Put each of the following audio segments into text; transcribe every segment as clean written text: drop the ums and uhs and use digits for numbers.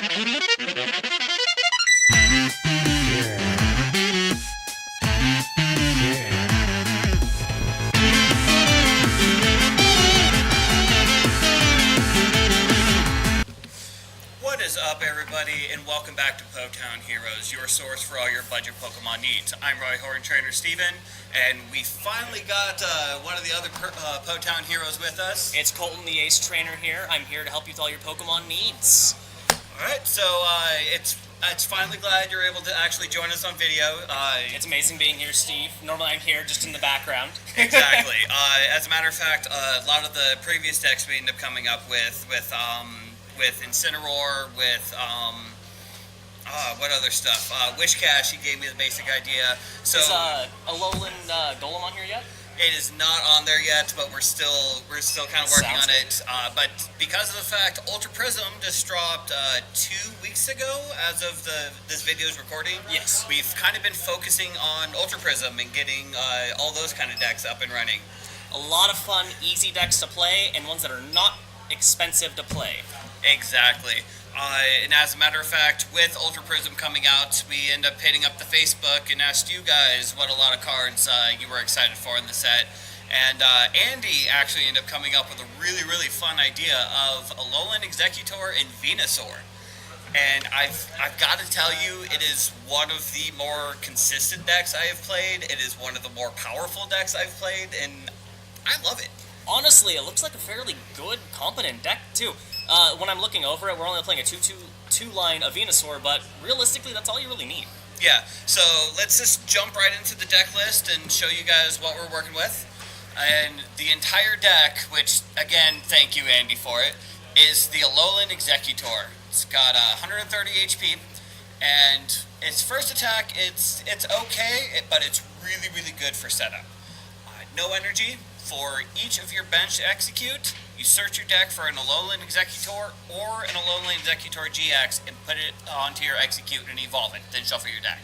What is up, everybody, and welcome back to Potown Heroes, your source for all your budget Pokemon needs. I'm Roy Horn Trainer Steven, and we finally got one of the other Potown Heroes with us. It's Colton the Ace Trainer here. I'm here to help you with all your Pokemon needs. Alright, so it's finally glad you're able to actually join us on video. It's amazing being here, Steve. Normally I'm here just in the background. Exactly. As a matter of fact, a lot of the previous decks we ended up coming up with Incineroar, with what other stuff? Wishcash, he gave me the basic idea. So is Alolan Golem on here yet? It is not on there yet, but we're still kind of working on it. But because of the fact Ultra Prism just dropped 2 weeks ago, as of this video's recording. Yes. We've kind of been focusing on Ultra Prism and getting all those kind of decks up and running. A lot of fun, easy decks to play, and ones that are not expensive to play. Exactly. And as a matter of fact, with Ultra Prism coming out, we end up hitting up the Facebook and asked you guys what a lot of cards you were excited for in the set. And Andy actually ended up coming up with a really, really fun idea of Alolan Exeggutor and Venusaur. And I've got to tell you, it is one of the more consistent decks I have played. It is one of the more powerful decks I've played, and I love it. Honestly, it looks like a fairly good, competent deck, too. When I'm looking over it, we're only playing a 2/2 line of Venusaur, but realistically, that's all you really need. Yeah, so let's just jump right into the deck list and show you guys what we're working with. And the entire deck, which, again, thank you, Andy, for it, is the Alolan Exeggutor. It's got 130 HP, and its first attack, it's okay, but it's really, really good for setup. No energy. For each of your bench to execute, you search your deck for an Alolan Exeggutor or an Alolan Exeggutor GX and put it onto your execute and evolve it, then shuffle your deck.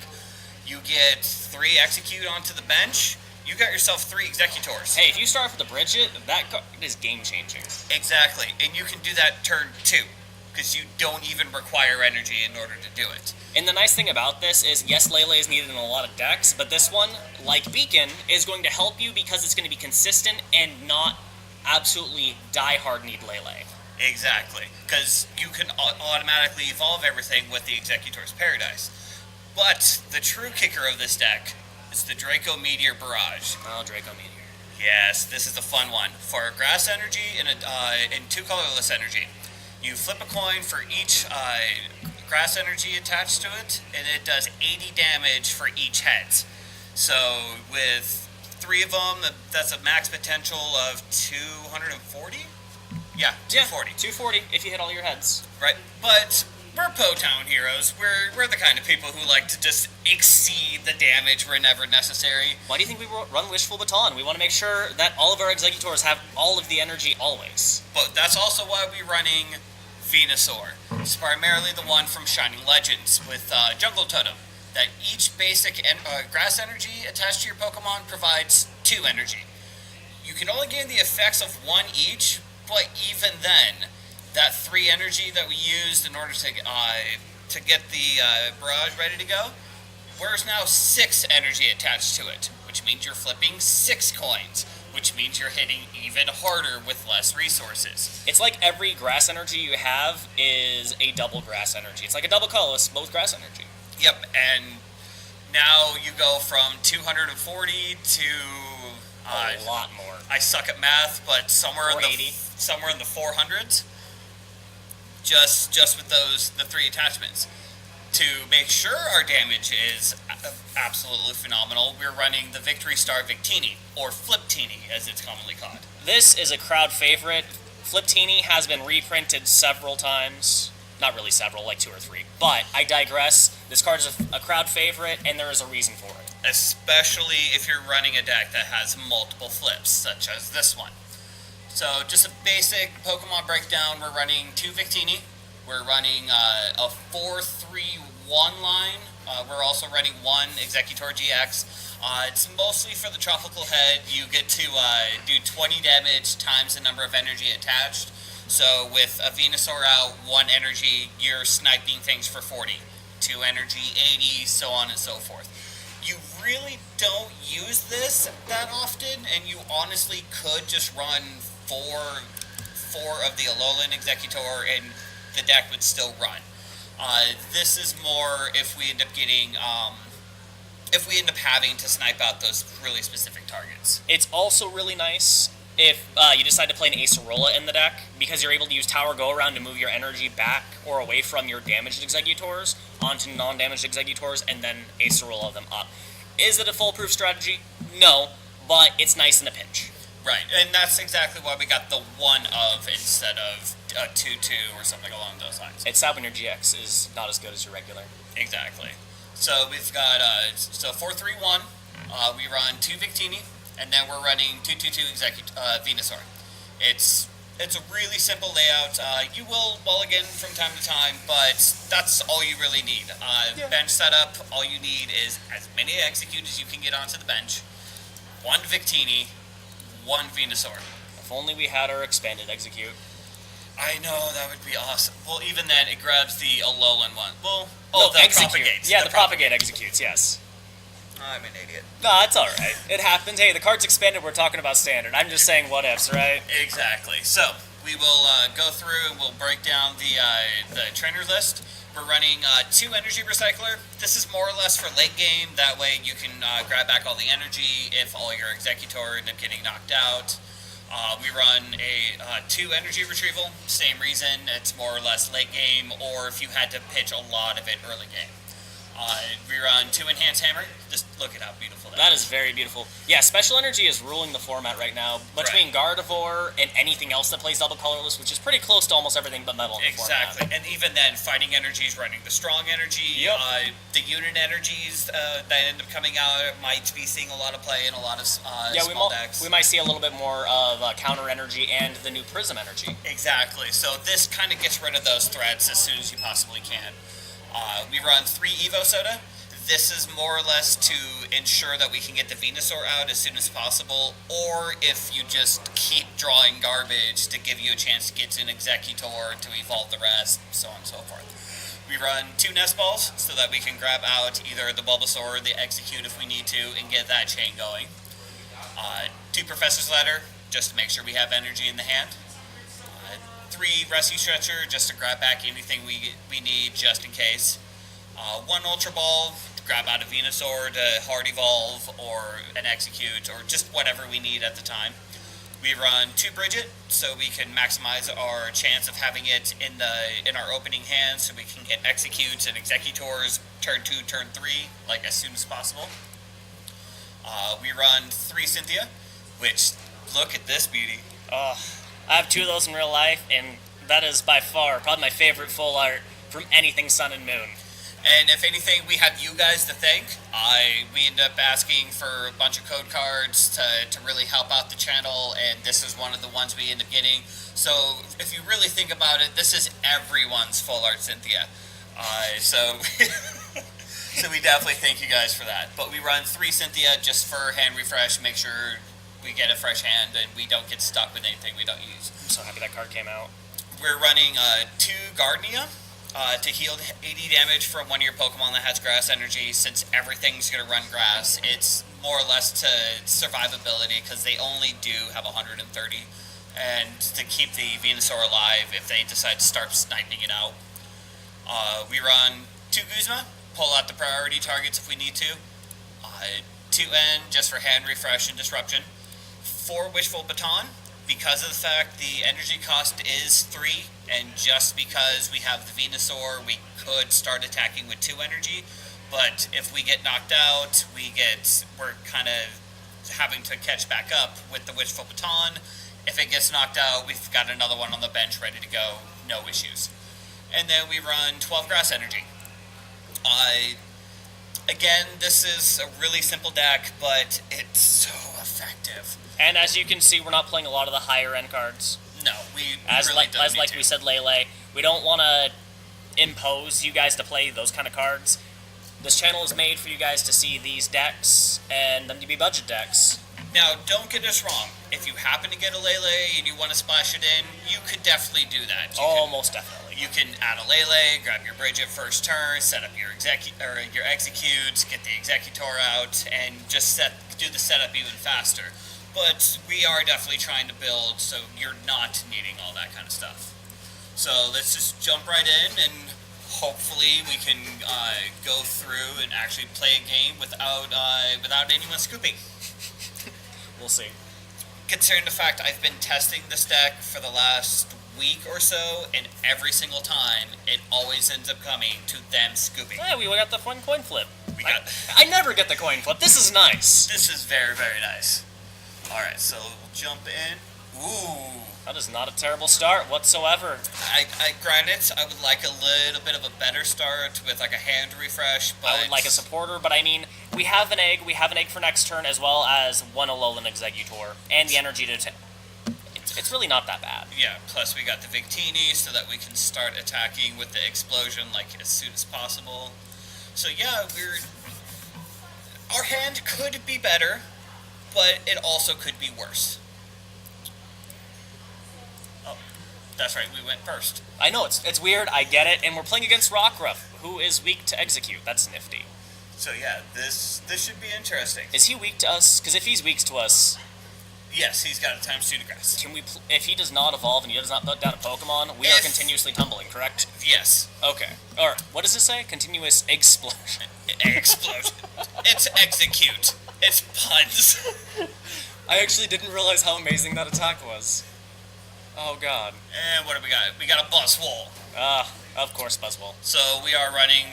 You get 3 execute onto the bench, you got yourself 3 Exeggutors. Hey, if you start off with the Bridget, that card is game-changing. Exactly, and you can do that turn 2, because you don't even require energy in order to do it. And the nice thing about this is, yes, Lele is needed in a lot of decks, but this one, like Beacon, is going to help you because it's going to be consistent and not absolutely die-hard need Lele. Exactly, because you can automatically evolve everything with the Exeggutor's Paradise. But the true kicker of this deck is the Draco Meteor Barrage. Oh, Draco Meteor. Yes, this is the fun one. For grass energy and 2 colorless energy. You flip a coin for each grass energy attached to it, and it does 80 damage for each heads. So with 3 of them, that's a max potential of 240? Yeah, 240. Yeah, 240 if you hit all your heads. Right, but we're Potown Heroes. We're the kind of people who like to just exceed the damage whenever necessary. Why do you think we run Wishful Baton? We want to make sure that all of our Exeggutors have all of the energy always. But that's also why we're running Venusaur. It's primarily the one from Shining Legends with Jungle Totem. That each basic grass energy attached to your Pokemon provides 2 energy. You can only gain the effects of 1 each, but even then, that 3 energy that we used in order to get the Barrage ready to go, there's now 6 energy attached to it, which means you're flipping 6 coins, which means you're hitting even harder with less resources. It's like every grass energy you have is a double grass energy. It's like a double colorless, both grass energy. Yep, and now you go from 240 to... a lot more. I suck at math, but somewhere in the 400s. Just with the 3 attachments. To make sure our damage is absolutely phenomenal, we're running the Victory Star Victini, or Fliptini as it's commonly called. This is a crowd favorite. Fliptini has been reprinted several times. Not really several, like 2 or 3. But I digress. This card is a crowd favorite, and there is a reason for it. Especially if you're running a deck that has multiple flips, such as this one. So just a basic Pokemon breakdown, we're running 2 Victini. We're running a 4-3-1 line. We're also running 1 Exeggutor GX. It's mostly for the tropical head. You get to do 20 damage times the number of energy attached. So with a Venusaur out, 1 energy, you're sniping things for 40. 2 energy, 80, so on and so forth. You really don't use this that often, and you honestly could just run four of the Alolan Exeggutor, and the deck would still run. This is more if we end up getting, if we end up having to snipe out those really specific targets. It's also really nice if you decide to play an Acerola in the deck, because you're able to use Tower Go Around to move your energy back or away from your damaged Exeggutors onto non-damaged Exeggutors, and then Acerola them up. Is it a foolproof strategy? No, but it's nice in a pinch. Right, and that's exactly why we got the 1 of instead of a 2/2 or something along those lines. It's sad when your GX is not as good as your regular. Exactly. So we've got 4-3-1. We run 2 Victini, and then we're running 2/2 Venusaur. It's a really simple layout. You will mulligan from time to time, but that's all you really need. Bench setup, all you need is as many Execute as you can get onto the bench, 1 Victini, 1 Venusaur. If only we had our expanded Execute. I know, that would be awesome. Well, even then, it grabs the Alolan one. Well, No, the Execute. Propagates. Yeah, the Propagate Executes, yes. I'm an idiot. No, it's alright. It happens. Hey, the card's expanded, we're talking about standard. I'm just saying what ifs, right? Exactly. So, we will go through and we'll break down the trainer list. We're running 2 Energy Recycler. This is more or less for late game. That way you can grab back all the energy if all your Exeggutor end up getting knocked out. We run a 2 Energy Retrieval. Same reason. It's more or less late game, or if you had to pitch a lot of it early game. We run 2 Enhanced Hammer. Just look at how beautiful That is very beautiful. Yeah, Special Energy is ruling the format right now. Between Gardevoir and anything else that plays double colorless, which is pretty close to almost everything but metal in the format. Exactly. And even then, Fighting Energy is running the Strong Energy. Yep. The Unit Energies that end up coming out might be seeing a lot of play in a lot of small decks. We might see a little bit more of Counter Energy and the new Prism Energy. Exactly. So this kind of gets rid of those threats as soon as you possibly can. We run 3 Evo Soda. This is more or less to ensure that we can get the Venusaur out as soon as possible, or if you just keep drawing garbage to give you a chance to get to an Exeggutor to evolve the rest, so on and so forth. We run 2 Nest Balls so that we can grab out either the Bulbasaur or the Execute if we need to and get that chain going. 2 Professor's Ladder just to make sure we have energy in the hand. 3 Rescue Stretcher just to grab back anything we need just in case. 1 Ultra Ball to grab out a Venusaur to hard evolve or an Execute or just whatever we need at the time. We run 2 Bridget so we can maximize our chance of having it in our opening hand so we can get Executes and Exeggutors turn 2, turn 3 like as soon as possible. We run 3 Cynthia, which look at this beauty. I have 2 of those in real life, and that is by far probably my favorite full art from anything Sun and Moon. And if anything, we have you guys to thank. We end up asking for a bunch of code cards to really help out the channel, and this is one of the ones we end up getting. So if you really think about it, this is everyone's full art Cynthia. So we definitely thank you guys for that. But we run 3 Cynthia just for hand refresh, make sure we get a fresh hand and we don't get stuck with anything we don't use. I'm so happy that card came out. We're running 2 Gardenia. To heal 80 damage from one of your Pokemon that has grass energy. Since everything's going to run grass, it's more or less to survivability because they only do have 130, and to keep the Venusaur alive if they decide to start sniping it out. We run 2 Guzma, pull out the priority targets if we need to. 2 N just for hand refresh and disruption. 4 Wishful Baton. Because of the fact the energy cost is 3, and just because we have the Venusaur, we could start attacking with 2 energy, but if we get knocked out, we're kind of having to catch back up with the Wishful Baton. If it gets knocked out, we've got another one on the bench ready to go, no issues. And then we run 12 Grass Energy. Again, this is a really simple deck, but it's so effective. And as you can see, we're not playing a lot of the higher end cards. No, we really don't as need like to. we said, Lele, we don't want to impose you guys to play those kind of cards. This channel is made for you guys to see these decks and them to be budget decks. Now, don't get us wrong. If you happen to get a Lele and you want to splash it in, you could definitely do that. Most definitely. You can add a Lele, grab your Bridget first turn, set up your your executes, get the Exeggutor out, and just do the setup even faster. But we are definitely trying to build so you're not needing all that kind of stuff. So let's just jump right in, and hopefully we can go through and actually play a game without anyone scooping. We'll see. Considering the fact I've been testing this deck for the last week or so, and every single time it always ends up coming to them scooping. Yeah, we got the fun coin flip. I I never get the coin flip. This is nice. This is very, very nice. Alright, so we'll jump in. Ooh. That is not a terrible start whatsoever. I granted, I would like a little bit of a better start with like a hand refresh, but I would like a supporter, but I mean, we have an egg. We have an egg for next turn, as well as one Alolan Exeggutor and the energy to attack. It's really not that bad. Yeah, plus we got the Victini so that we can start attacking with the explosion like as soon as possible. So yeah, our hand could be better, but it also could be worse. Oh, that's right, we went first. I know, it's weird, I get it, and we're playing against Rockruff, who is weak to execute. That's nifty. So yeah, this should be interesting. Is he weak to us? Because if he's weak to us... Yes, he's got a time student grass. Can we? If he does not evolve and he does not put down a Pokemon, we are continuously tumbling, correct? Yes. Okay. Or, what does it say? Continuous explosion. Explosion. It's execute. It's puns. I actually didn't realize how amazing that attack was. Oh god. And what do we got? We got a Buzzwole. Of course, Buzzwole. So we are running...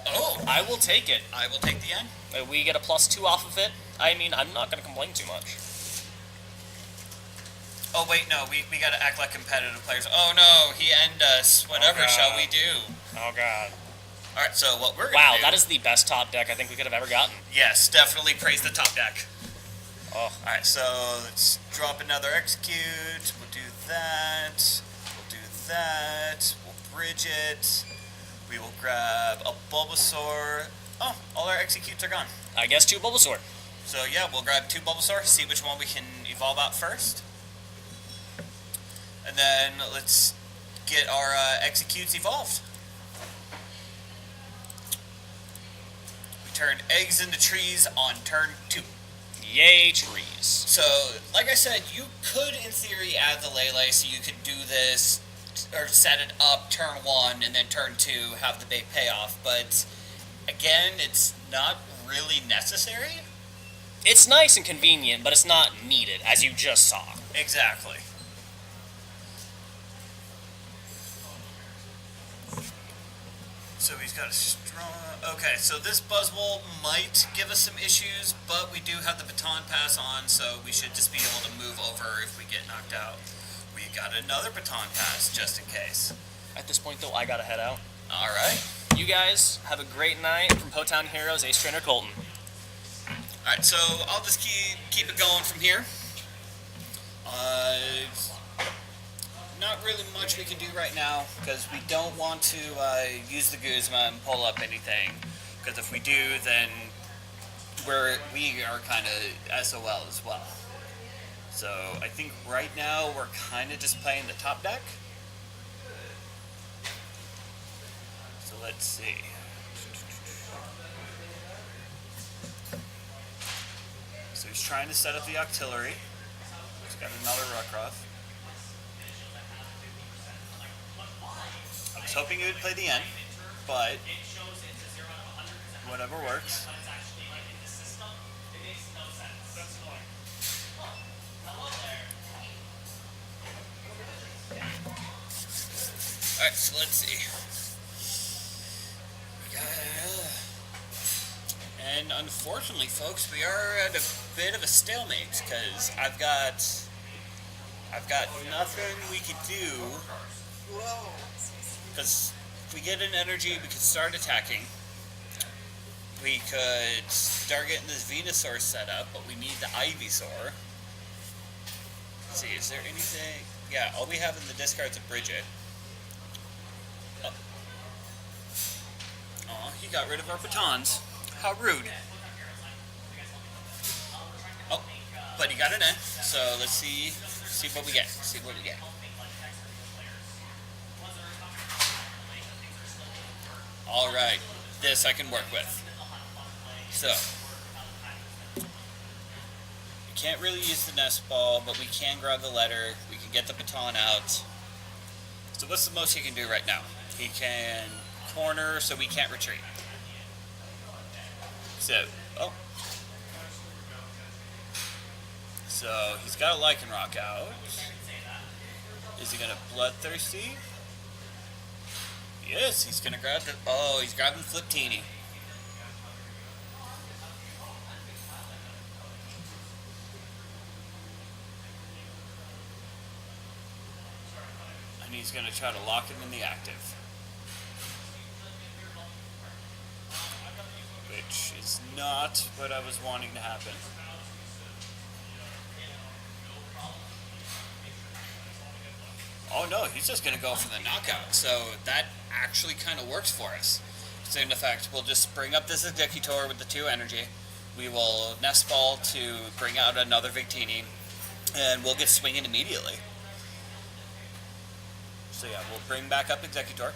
Oh! I will take it. I will take the N. We get a +2 off of it. I mean, I'm not going to complain too much. Oh wait, no, we gotta act like competitive players. Oh no, he ended us. Whatever shall we do? Oh god. Alright, so what we're gonna Wow, do... that is the best top deck I think we could have ever gotten. Yes, definitely praise the top deck. Oh. Alright, so let's drop another execute. We'll do that. We'll do that. We'll bridge it. We will grab a Bulbasaur. Oh, all our executes are gone. I guess 2 Bulbasaur. So yeah, we'll grab 2 Bulbasaur, see which one we can evolve out first. And then let's get our executes evolved. We turn eggs into trees on turn 2. Yay, trees. So, like I said, you could, in theory, add the Lele so you could do this, or set it up turn 1 and then turn 2, have the big payoff. But, again, it's not really necessary. It's nice and convenient, but it's not needed, as you just saw. Exactly. So he's got a strong... Okay, so this Buzzwole might give us some issues, but we do have the baton pass on, so we should just be able to move over if we get knocked out. We got another baton pass, just in case. At this point, though, I gotta head out. Alright. You guys have a great night from Potown Heroes, Ace Trainer Colton. Alright, so I'll just keep it going from here. Not really much we can do right now, because we don't want to use the Guzma and pull up anything, because if we do, then we are kind of SOL as well. So I think right now we're kind of just playing the top deck. So let's see. So he's trying to set up the Octillery. He's got another Rockruff. I was hoping he would play the end, but whatever works. Alright, so let's see. And unfortunately, folks, we are at a bit of a stalemate, because I've got nothing we could do. Because if we get an energy, we could start attacking. We could start getting this Venusaur set up, but we need the Ivysaur. Let's see, is there anything? Yeah, all we have in the discard's a Bridget. Oh. Aw, he got rid of our batons. How rude. Oh, but he got an N. So let's see what we get. See what we get. All right, this I can work with. So we can't really use the nest ball, but we can grab the letter. We can get the baton out. So what's the most he can do right now? He can corner so we can't retreat. So, oh. So he's got a Lycanroc out. Is he gonna Bloodthirsty? Yes, he's gonna grab the. Oh, he's grabbing Victini. And he's gonna try to lock him in the active. Which is not what I was wanting to happen. Oh no, he's just going to go for the knockout. So that actually kind of works for us. So in effect, we'll just bring up this Exeggutor with the 2 energy. We will Nest Ball to bring out another Victini, and we'll get swinging immediately. So yeah, we'll bring back up Exeggutor.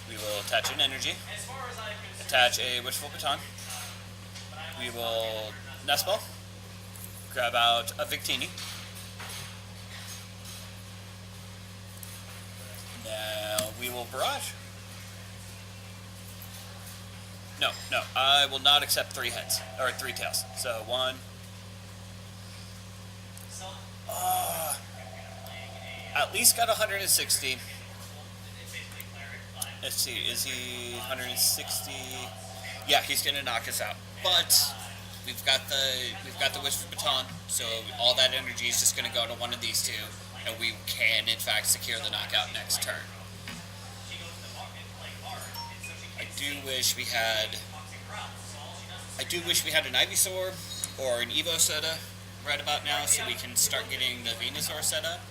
We will attach an energy, attach a Wishful Baton. We will Nest Ball, grab out a Victini. Now we will Barrage. No, I will not accept 3 heads, or 3 tails. So 1. At least got 160. Let's see, is he 160? Yeah, he's gonna knock us out. But we've got the Wishful Baton, so all that energy is just gonna go to one of these 2, and we can in fact secure the knockout next turn. I do wish we had an Ivysaur or an Evo Soda right about now, so we can start getting the Venusaur set up.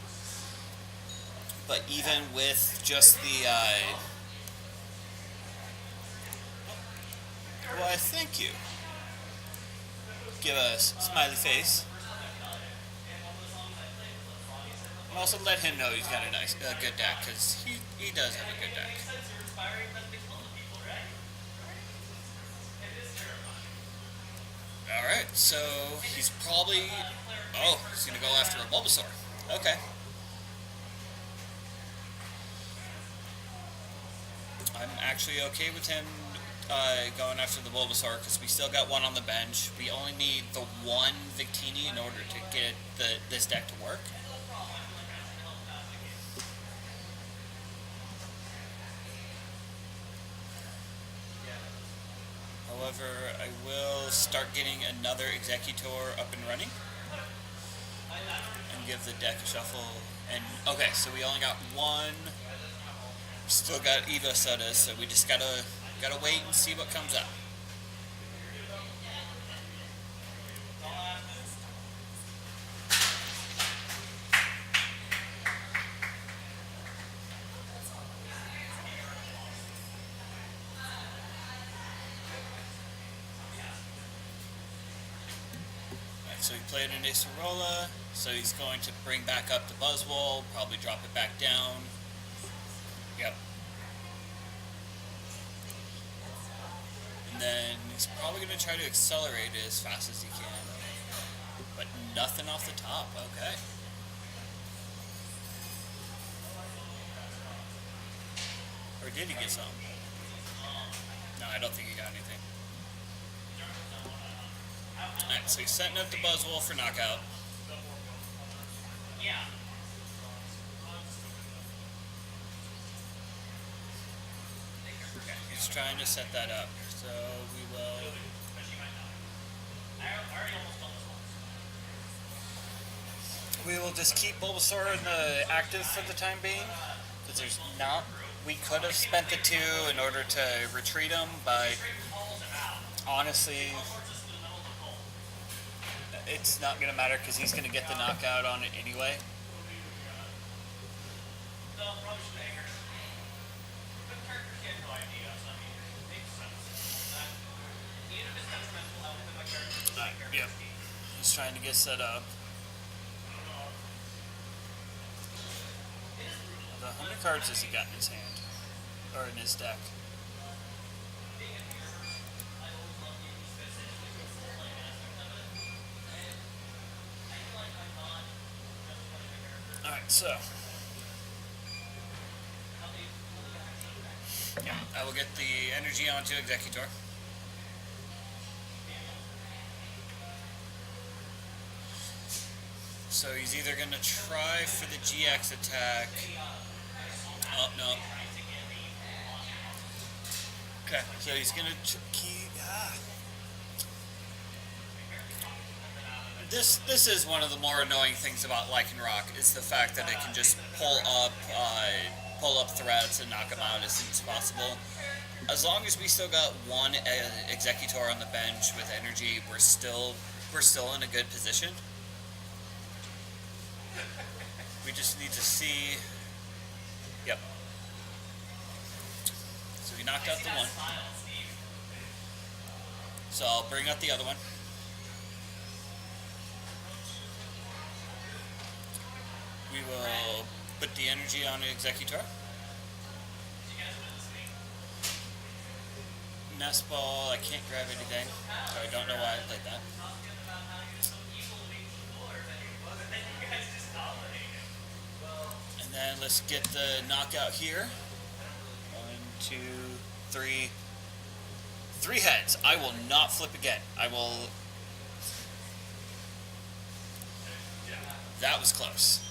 But even with just the why, thank you. Give us smiley face. And also let him know he's got a good deck, because he does have a good deck. Alright, so he's probably... Oh, he's going to go after a Bulbasaur. Okay. I'm actually okay with him going after the Bulbasaur, because we still got 1 on the bench. We only need the 1 Victini in order to get this deck to work. However, I will start getting another Exeggutor up and running, and give the deck a shuffle. And okay, so we only got 1. Still got Evo Sodas, so we just gotta wait and see what comes up. So he played an Acerola, so he's going to bring back up the Buzzwole, probably drop it back down. Yep. And then he's probably going to try to accelerate it as fast as he can. But nothing off the top, okay. Or did he get some? No, I don't think he got anything. Alright, so he's setting up the Buzzwole for knockout. Okay, he's trying to set that up. So we will just keep Bulbasaur in the active for the time being, because there's not. We could have spent the 2 in order to retreat him, but honestly, it's not going to matter because he's going to get the knockout on it anyway. trying to get set up. How many cards has he got in his hand? Or in his deck? Alright, so. Yeah, I will get the energy onto Exeggutor. So he's either going to try for the GX attack. Oh, no. Okay, so he's going to keep... This is one of the more annoying things about Lycanroc, is the fact that it can just pull up threats and knock them out as soon as possible. As long as we still got one Exeggutor on the bench with energy, we're still in a good position. We just need to see. Yep. So we knocked out the one. So I'll bring out the other one. We will put the energy on the Exeggutor. Nest Ball, I can't grab anything, so I don't know why I played that. And then let's get the knockout here. 1, 2, 3. 3 heads. I will not flip again. I will... That was close.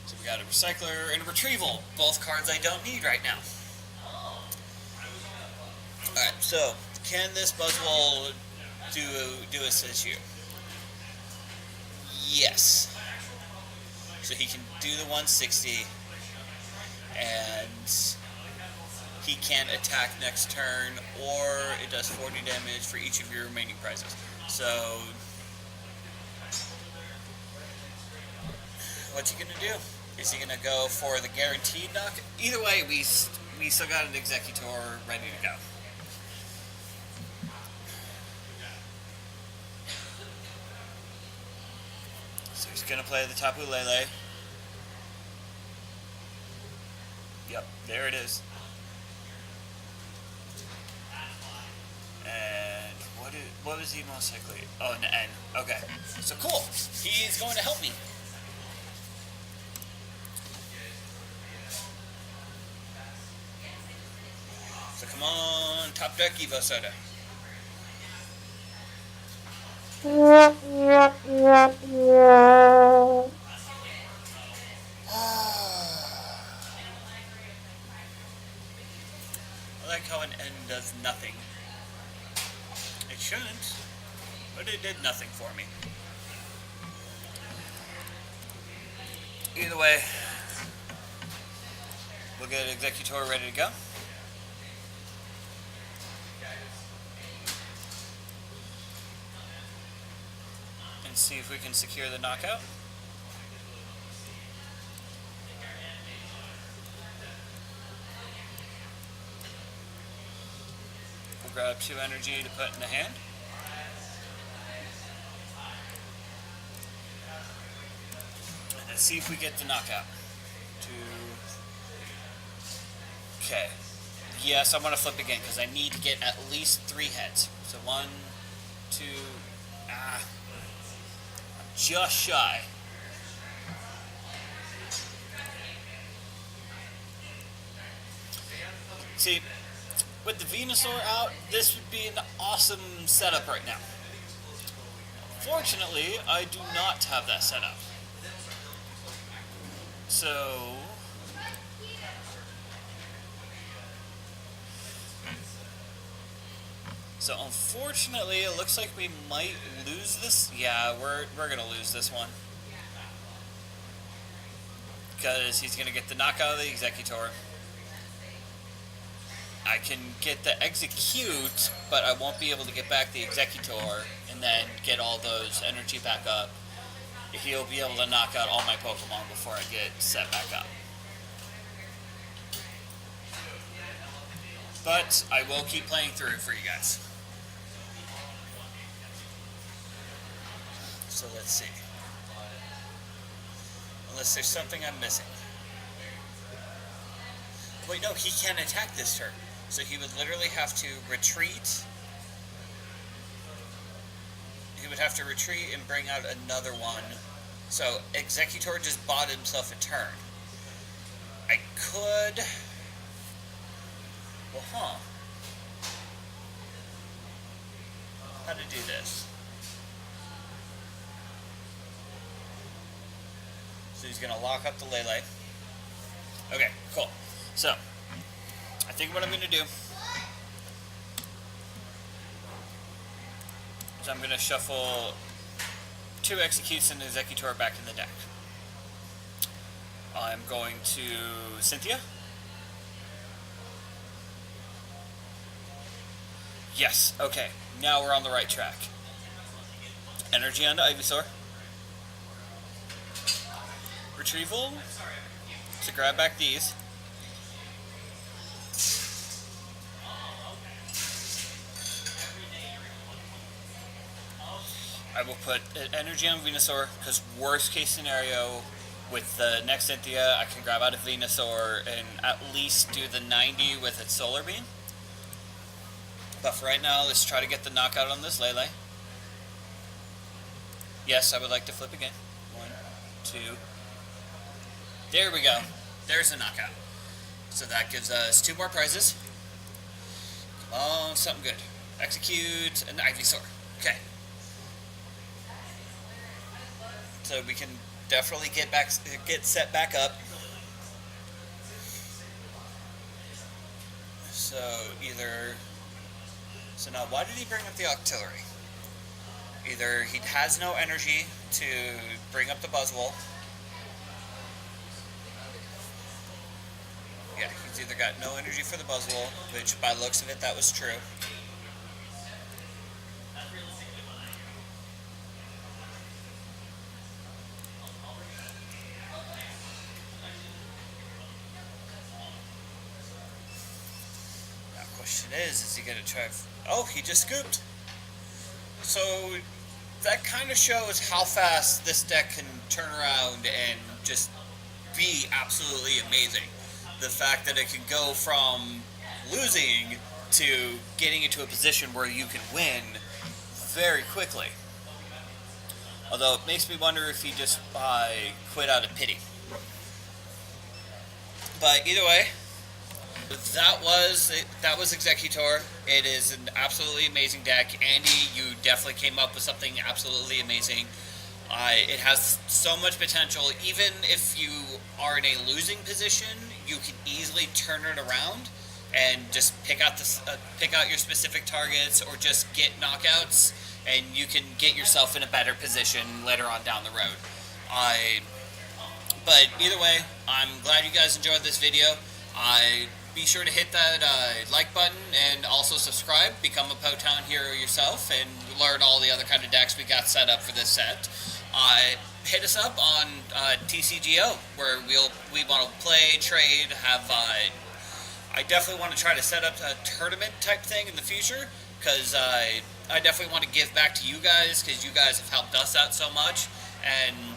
So we got a Recycler and a Retrieval. Both cards I don't need right now. Alright, so can this Buzzwole do us issue? Yes. So he can do the 160, and he can attack next turn, or it does 40 damage for each of your remaining prizes. So, what's he gonna do? Is he gonna go for the guaranteed knock? Either way, we still got an Exeggutor ready to go. So he's gonna play the Tapu Lele. Yep, there it is. And what was he most likely? Oh, an N. Okay. So cool. He's going to help me. So come on, top deck Evo Soda. I like how an N does nothing. It shouldn't, but it did nothing for me. Either way, we'll get Exeggutor ready to go. And see if we can secure the knockout. We'll grab 2 energy to put in the hand. And let's see if we get the knockout. 2. Okay. Yes, I'm going to flip again because I need to get at least 3 heads. So 1, 2, just shy. See, with the Venusaur out, this would be an awesome setup right now. Fortunately, I do not have that set up. So... So unfortunately, it looks like we might lose this. Yeah, we're gonna lose this one. Because he's gonna get the knockout of the Exeggutor. I can get the Execute, but I won't be able to get back the Exeggutor and then get all those energy back up. He'll be able to knock out all my Pokemon before I get set back up. But I will keep playing through for you guys. So let's see. Unless there's something I'm missing. Wait, no, he can't attack this turn. So he would literally have to retreat. He would have to retreat and bring out another one. So Exeggutor just bought himself a turn. I could... Well, how to do this? So he's going to lock up the Lele. Okay, cool. So, I think what I'm going to do is I'm going to shuffle 2 Executes and Exeggutor back in the deck. I'm going to Cynthia. Yes, okay. Now we're on the right track. Energy onto Ivysaur. Retrieval to grab back these. I will put energy on Venusaur because worst case scenario with the next Cynthia I can grab out a Venusaur and at least do the 90 with its Solar Beam. But for right now, let's try to get the knockout on this Lele. Yes, I would like to flip again. 1, 2. There we go. There's a knockout. So that gives us 2 more prizes. Come on, something good. Execute an Ivysaur. Okay. So we can definitely get set back up. So either... So now, why did he bring up the Octillery? Either he has no energy to bring up the Buzzwole. Yeah, he's either got no energy for the Buzzwole, which by the looks of it, that was true. Now, question is he going to try... Oh, he just scooped. So that kind of shows how fast this deck can turn around and just be absolutely amazing. The fact that it can go from losing to getting into a position where you can win very quickly. Although it makes me wonder if he just quit out of pity. But either way, that was Exeggutor. It is an absolutely amazing deck. Andy, you definitely came up with something absolutely amazing. It has so much potential. Even if you are in a losing position, you can easily turn it around and just pick out your specific targets or just get knockouts, and you can get yourself in a better position later on down the road. But either way, I'm glad you guys enjoyed this video. Be sure to hit that like button and also subscribe. Become a Potown hero yourself and learn all the other kind of decks we got set up for this set. Hit us up on TCGO, where we want to play, trade, have... I definitely want to try to set up a tournament type thing in the future, because I definitely want to give back to you guys, because you guys have helped us out so much. And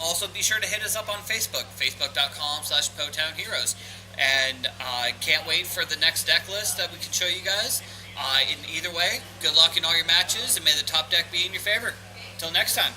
also be sure to hit us up on Facebook, facebook.com/PotownHeroes. And I can't wait for the next deck list that we can show you guys. In either way, good luck in all your matches, and may the top deck be in your favor. Till next time.